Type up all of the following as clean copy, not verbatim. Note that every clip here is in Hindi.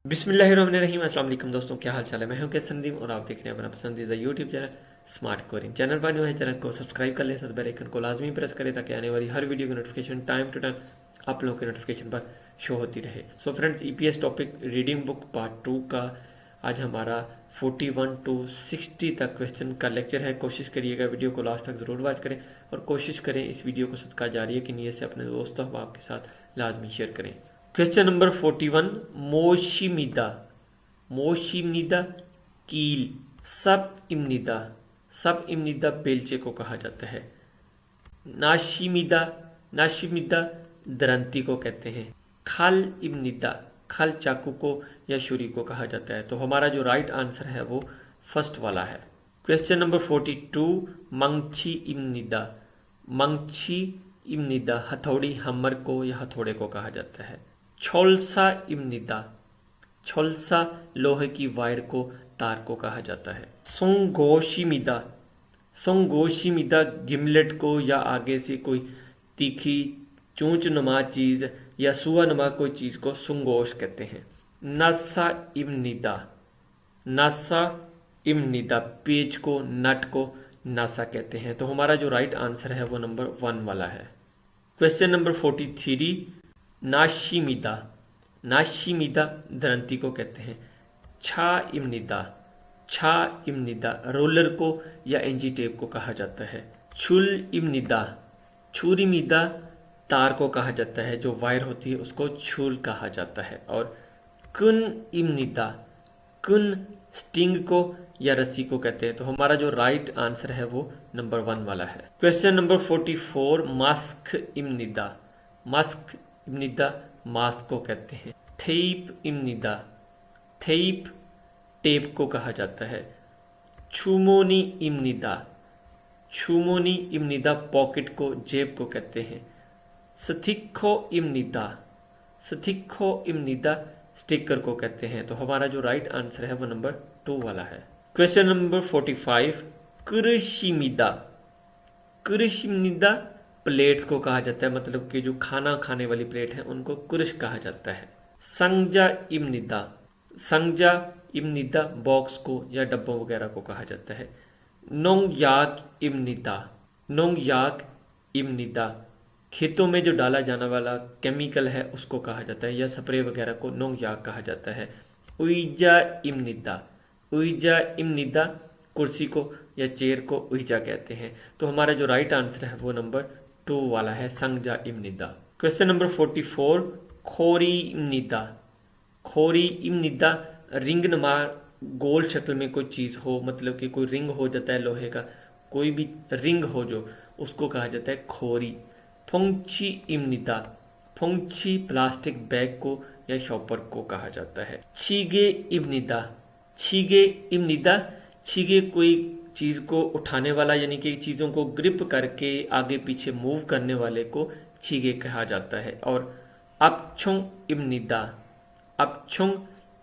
बिस्मिल्लाहिर्रहमानिर्रहीम। अस्सलाम वालेकुम दोस्तों, क्या हाल चाल है। मैं हूं कैस संदीप और आप देख रहे हैं अपना पसंदीदा YouTube channel smart Koring. Channel पर न्यू है, चैनल को सब्सक्राइब कर लें, साथ बेल आइकन को लाजमी प्रेस करें ताकि आने वाली हर वीडियो की नोटिफिकेशन टाइम टू टाइम आप लोगों के नोटिफिकेशन पर शो होती रहे। So friends, EPS topic reading book part 2 का आज हमारा 41 to 60 तक क्वेश्चन का लेक्चर है। कोशिश करिएगा वीडियो को लास्ट तक जरूर वॉच करें और कोशिश करें इस वीडियो को सदका जारिया की नीयत से अपने दोस्तों अहबाब के साथ लाजमी शेयर करें। Question number 41, मोशिमिदा। मोशिमिदा कील। सब इम्निदा बेलचे को कहा जाता है। नाशिमिदा नाशिमिदा दरंती को कहते हैं। खल इम्निदा, खल चाकू को या छुरी को कहा जाता है। तो हमारा जो राइट आंसर है वो फर्स्ट वाला है। Question number 42, मंगछी इम्निदा। मंगछी इम्निदा हथौड़ी हमर को या हथौड़े को कहा जाता है। छोलसा इम्निदा, छोलसा लोहे की वायर को, तार को कहा जाता है। सोंगोशिमिदा, सोंगोशिमिदा गिमलेट को या आगे से कोई तीखी चोंच नुमा चीज या सुआ नुमा कोई चीज को सुंगोश कहते हैं। नासा इम्निदा, नासा इम्निदा पेज को, नट को नासा कहते हैं। तो हमारा जो राइट आंसर है वो नंबर 1 वाला है। Question number 43, नाशिमिदा। नाशिमिदा दरंती को कहते हैं। छा इम्निदा, छा इम्निदा रोलर को या एंजी टेप को कहा जाता है। छुल इम्निदा, छुरिमिदा तार को कहा जाता है, जो वायर होती है उसको छुल कहा जाता है। और कुन इम्निदा, कुन स्टिंग को या रस्सी को कहते हैं। तो हमारा जो राइट आंसर है वो नंबर 1 वाला है। क्वेश्चन नंबर 44, मास्क इम्निदा। मास्क इम्निदा मास्क को कहते हैं। थेप इम्निदा, थेप टेप को कहा जाता है। छुमोनी इम्निदा, छुमोनी इम्निदा पॉकेट को, जेब को कहते हैं। स्थिक्खो इम्निदा, स्थिक्खो इम्निदा स्टिकर को कहते हैं। तो हमारा जो राइट आंसर है वो नंबर 2 वाला है। Question number 45, कुरशिमिदा। कुरशिमिदा प्लेट्स को कहा जाता है, मतलब कि जो खाना खाने वाली प्लेट है उनको कुरश कहा जाता है। संगजा इम्निदा, संगजा इम्निदा बॉक्स को या डब्बों वगैरह को कहा जाता है। नोंगयाक इम्निदा, नोंगयाक इम्निदा खेतों में जो डाला जाने वाला केमिकल है उसको कहा जाता है, या स्प्रे वगैरह को नोंगयाक कहा जाता है। उइजा इम्निदा, उइजा इम्निदा कुर्सी को या चेयर को उइजा कहते हैं। तो हमारा जो राइट आंसर है वो नंबर 2 वाला है, संगजा इम्निदा। क्वेश्चन नंबर 44, खोरी इम्निदा। खोरी इम्निदा रिंग नुमा गोल शक्ल में कोई चीज हो, मतलब कि कोई रिंग हो जाता है लोहे का, कोई भी रिंग हो जो, उसको कहा जाता है खोरी। फोंगची इम्निदा, फोंगची प्लास्टिक बैग को या शॉपर को कहा जाता है। छीगे इम्निदा, छीगे इम्निदा छीगे कोई चीज को उठाने वाला, यानी कि चीजों को ग्रिप करके आगे पीछे मूव करने वाले को छीगे कहा जाता है। और अपछोंग इम्निदा, अपछोंग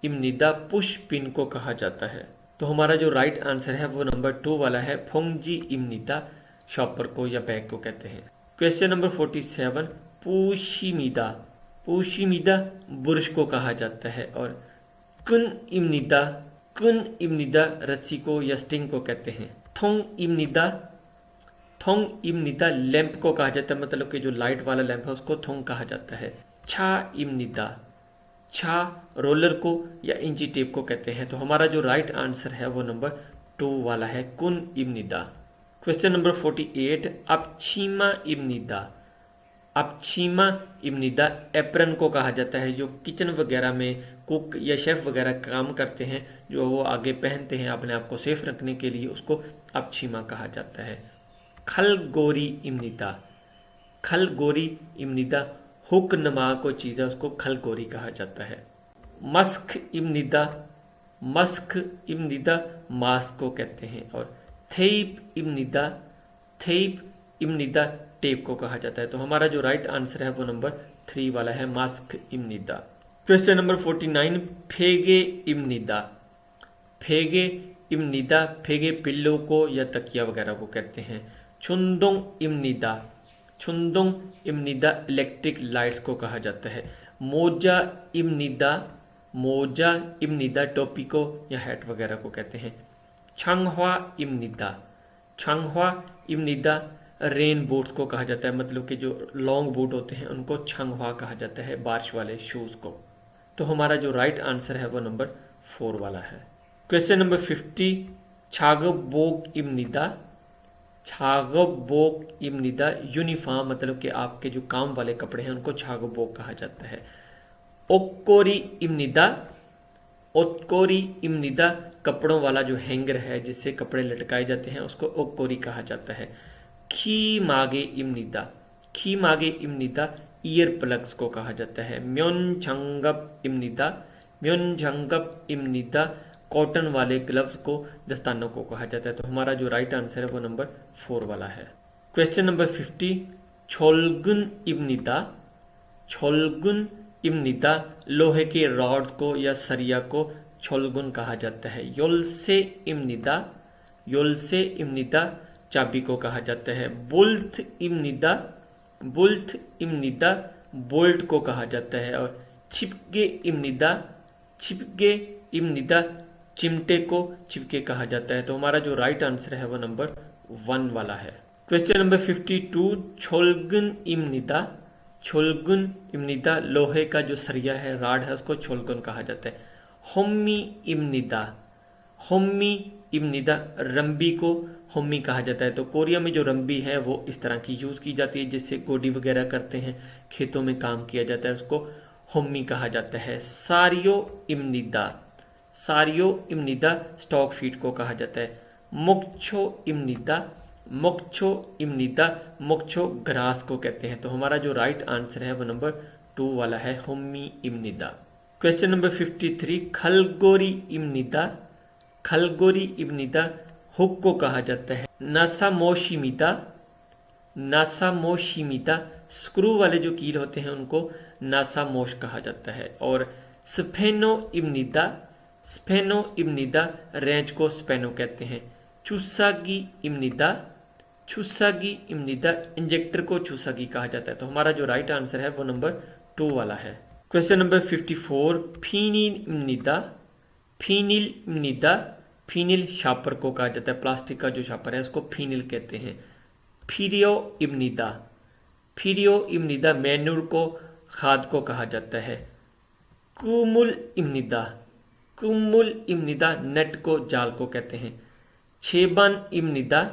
इम्निदा पुश पिन को कहा जाता है। तो हमारा जो राइट आंसर है वो नंबर 2 वाला है। फोंगजी इम्निदा शॉपर को या बैग को कहते हैं। Question number 47, पूशिमिदा। पूशिमिदा बुरश को कहा जाता है। और कुन इम्निदा, कुन इम्निदा रस्सी को या स्टिंग को कहते हैं। थोंग इम्निदा, थोंग इम्निदा लैंप को कहा जाता है, मतलब कि जो लाइट वाला लैंप है उसको थोंग कहा जाता है। छा इम्निदा, छा रोलर को या इंची टेप को कहते हैं। तो हमारा जो राइट आंसर है वो नंबर 2 वाला है, कुन इम्निदा। क्वेश्चन नंबर 48, अपछीमा इम्निदा। अपछीमा इम्निदा एप्रन को कहा जाता है, जो किचन वगैरह में कुक या शेफ वगैरह काम करते हैं, जो वो आगे पहनते हैं अपने आप को सेफ रखने के लिए, उसको अपछीमा कहा जाता है। खलगोरी इम्निदा, खलगोरी इम्निदा हुक नमा को चीज है उसको खलगोरी कहा जाता है। मस्क इम्निदा, मस्क इम्निदा मास्क को कहते हैं। और थेप इम्निदा, थेप इम्निदा टेप को कहा जाता है। तो हमारा जो राइट आंसर है वो नंबर 3 वाला है, मास्क इम्निदा। क्वेश्चन नंबर 49, फेगे इम्निदा। फेगे इम्निदा फेगे पिल्लो को या तकिया वगैरह को कहते हैं। छुंदोंग इम्निदा, छुंदोंग इम्निदा इलेक्ट्रिक लाइट्स को कहा जाता है। मोजा इम्निदा, मोजा इम्निदा टोपी को या हैट वगैरह को कहते हैं। छांगहुआ इम्निदा, छांगहुआ इम्निदा रेन बूट्स को कहा जाता है, मतलब कि जो लॉन्ग बूट होते हैं उनको छांगहुआ कहा जाता है, बारिश वाले शूज को। तो हमारा जो राइट आंसर है वो नंबर 4 वाला है। क्वेश्चन नंबर 50, छागबोग इम्निदा, छागबोग इम्निदा यूनिफॉर्म मतलब कि आपके जो काम वाले कपड़े हैं उनको छागबोग कहा जाता है। ओक्कोरी इम्निदा, ओक्कोरी इम्निदा कपड़ों वाला जो हैंगर है जिससे कपड़े लटकाए जाते हैं उसको ओक्कोरी कहा जाता है। खी मागे इम्निदा, खी मागे इम्निदा ईयर प्लग्स को कहा जाता है। म्योनझंगप इम्निदा, म्योनझंगप इम्निदा कॉटन वाले ग्लव्स को दस्तानों को कहा जाता है। तो हमारा जो राइट आंसर है वो नंबर 4 वाला है। क्वेश्चन नंबर 50, छोलगुन इब्निदा, छोलगुन इब्निदा लोहे के रॉड्स को या सरिया को छोलगुन कहा जाता है। योलसे इब्निदा, योलसे इब्निदा चाबी को कहा जाता है। बुल्थ इब्निदा, बुल्थ इब्निदा बोल्ट को कहा जाता है। और छिपके इब्निदा, छिपके इब्निदा चिमटे को चिपके कहा जाता है। तो हमारा जो राइट आंसर है वो नंबर 1 वाला है। क्वेश्चन नंबर 52, छोलगुन इम्निदा, छोलगुन इम्निदा लोहे का जो सरिया है राड है उसको छोलगुन कहा जाता है। होम्मी इम्निदा, होम्मी इम्निदा रंबी को होम्मी कहा जाता है। तो कोरिया में जो रंबी है वो इस तरह की यूज की जाती है जिससे गोडी वगैरह करते हैं, खेतों में काम किया जाता है, उसको होम्मी कहा जाता है। सारियो इम्निदा, सारियो इम्निदा स्टॉक फीट को कहा जाता है। मोक्छो इम्निदा, मोक्छो इम्निदा मोक्छो ग्रास को कहते हैं। तो हमारा जो राइट आंसर है वो नंबर 2 वाला है, होम्मी इम्निदा। क्वेश्चन नंबर 53, खलगोरी इम्निदा, खलगोरी इम्निदा हुक को कहा जाता है। नासामोशिमिदा, नासामोशिमिदा स्क्रू वाले जो कील होते हैं उनको नासामोश कहा जाता है। और स्पेनो इम्निदा, स्पेनो इम्निदा रेंच को स्पेनो कहते हैं। चुसागी इम्निदा, चुसागी इम्निदा इंजेक्टर को चुसागी कहा जाता है। तो हमारा जो राइट आंसर है वो नंबर 2 वाला है। क्वेश्चन नंबर 54, फीनिल इम्निदा, फीनिल इम्निदा फीनिल शापर को कहा जाता है। प्लास्टिक का जो शापर है उसको फीनिल कहते हैं। फिरियो इम्निदा, फिरियो इम्निदा मैन्यूर को खाद को कहा जाता है। कुमुल इम्निदा, कुमुल इम्निदा नेट को जाल को कहते हैं। छेबन इम्निदा,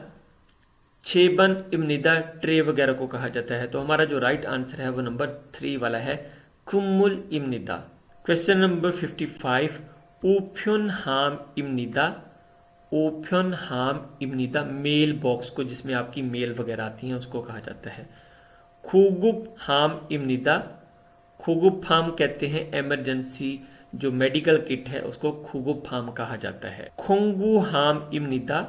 छेबन इम्निदा ट्रे वगैरह को कहा जाता है। तो हमारा जो राइट आंसर है वो नंबर 3 वाला है, कुमुल इम्निदा। क्वेश्चन नंबर 55, ओफ्योन हाम इम्निदा, ओफ्योन हाम इम्निदा मेल बॉक्स को जिसमें आपकी मेल वगैरह आती हैं उसको कहा जाता है। खुगुप हाम इम्निदा, खुगुप फार्म कहते हैं इमरजेंसी जो मेडिकल किट है उसको खुगुप फार्म कहा जाता है। खोंगू हाम इम्निदा,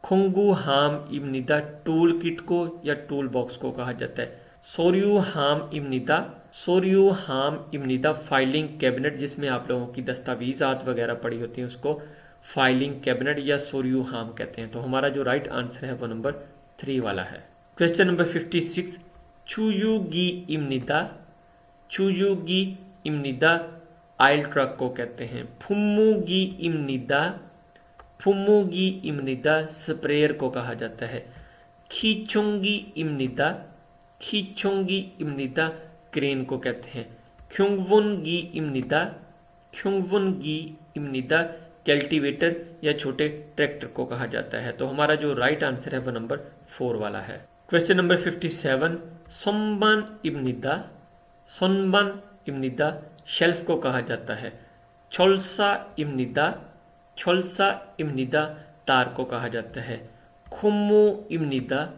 खोंगू हाम इम्निदा टूल किट को या टूल बॉक्स को कहा जाता है। सोरियू हाम इम्निदा, सोरियू हाम इम्निदा फाइलिंग कैबिनेट जिसमें आप लोगों की दस्तावेजात वगैरह पड़ी होती हैं उसको फाइलिंग कैबिनेट या सोरियू हाम कहते हैं। तो हमारा जो राइट आंसर है वो नंबर 3 वाला है। क्वेश्चन नंबर 56, चुयुगी इम्निदा, चुयुगी इम्निदा आयल ट्रक को कहते हैं। फुम्मुगी इम्निदा, फुम्मुगी इम्निदा स्प्रेयर को कहा जाता है। खीचोंगी इम्निदा, खीचोंगी इम्निदा क्रेन को कहते हैं। ख्युंगवुनगी इम्निदा, ख्युंगवुनगी इम्निदा कल्टीवेटर या छोटे ट्रैक्टर को कहा जाता है। तो हमारा जो राइट आंसर है वो नंबर 4 वाला है। क्वेश्चन नंबर 57, सोनबन इम्निदा, सोनबन इम्निदा शेल्फ को कहा जाता है। छोलसा इम्निदा, छोलसा इम्निदा तार को कहा जाता है। खुम्मू इम्निदा,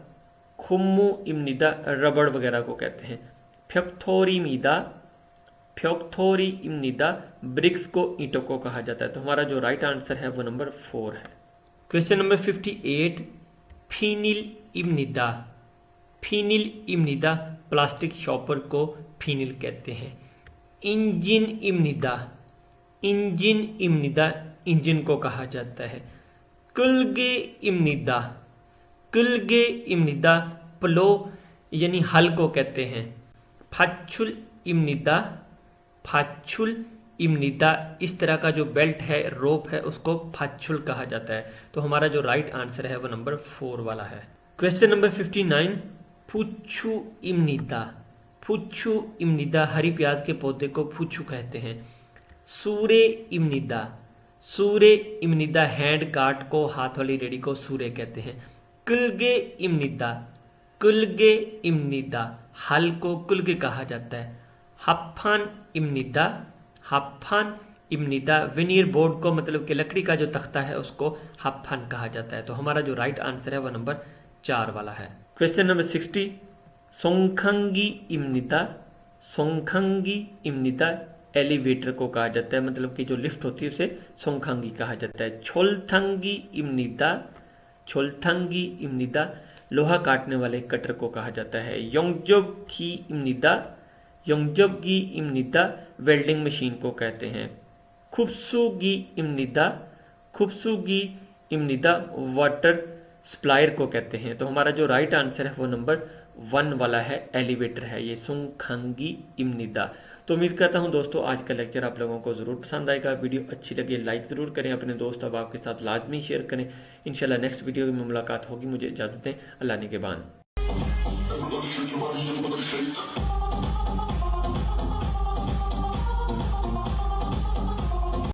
खुम्मू इम्निदा रबड़ वगैरह को कहते हैं। फ्योक्थोरी मीदा, फ्योक्थोरी इम्निदा ब्रिक्स को ईंटों को कहा जाता है। तो हमारा जो राइट आंसर है वो नंबर 4 है। क्वेश्चन नंबर 58, फीनिल इम्निदा, फीनिल इम्निदा प्लास्टिक शॉपर को फीनिल कहते हैं। इंजिन इम्निदा, इंजिन इम्निदा इंजन को कहा जाता है। कुलगे इम्निदा, कुलगे इम्निदा प्लो यानी हल को कहते हैं। फाचुल इम्निदा, फाचुल इमनिदा, इस तरह का जो बेल्ट है, रोप है, उसको फाचुल कहा जाता है। तो हमारा जो राइट आंसर है वो नंबर 4 वाला है। Question number 59, फुच्छु इमनिदा। फुच्छु इमनिदा, हरी प्याज के पौधे को फुच्छु कहते हैं। सूरे इमनिदा, सूरे इमनिदा, हैंड कार्ट को, हाथ वाली रेडी को सूरे कहते हैं। कुलगे इमनिदा, कुलगे इमनिदा, हल को कुलगे कहा जाता है। हफ्फान इमनिदा, हफ्फान इमनिदा, विनीर बोर्ड को, मतलब कि लकड़ी का जो तख्ता है उसको हफ्फान कहा जाता है। तो हमारा जो राइट आंसर है वो नंबर 4 वाला है। Question number 60, सोंखंगी इमनिदा। सोंखंगी इमनिदा, एलिवेटर को कहा जाता है, मतलब कि जो लिफ्ट होती है उसे सोंखंगी कहा जाता है। छोलथंगी इमनिदा, छोलथंगी इमनिदा, लोहा काटने वाले कटर को कहा जाता है। योंगजोगी इमनिदा, योंगजोगी इमनिदा, वेल्डिंग मशीन को कहते हैं। खुबसुगी इमनिदा, खुबसुगी इमनिदा, वाटर सप्लायर को कहते हैं। तो हमारा जो राइट आंसर है वो नंबर 1 वाला है, एलिवेटर है ये, सोंखंगी इमनिदा। तो उम्मीद करता हूं दोस्तों आज का लेक्चर आप लोगों को जरूर पसंद आएगा। वीडियो अच्छी लगी लाइक जरूर करें, अपने दोस्त अब आपके साथ लाजमी शेयर करें। इंशाल्लाह नेक्स्ट वीडियो में मुलाकात होगी। मुझे इजाजत दें, अल्लाह ने के बाद।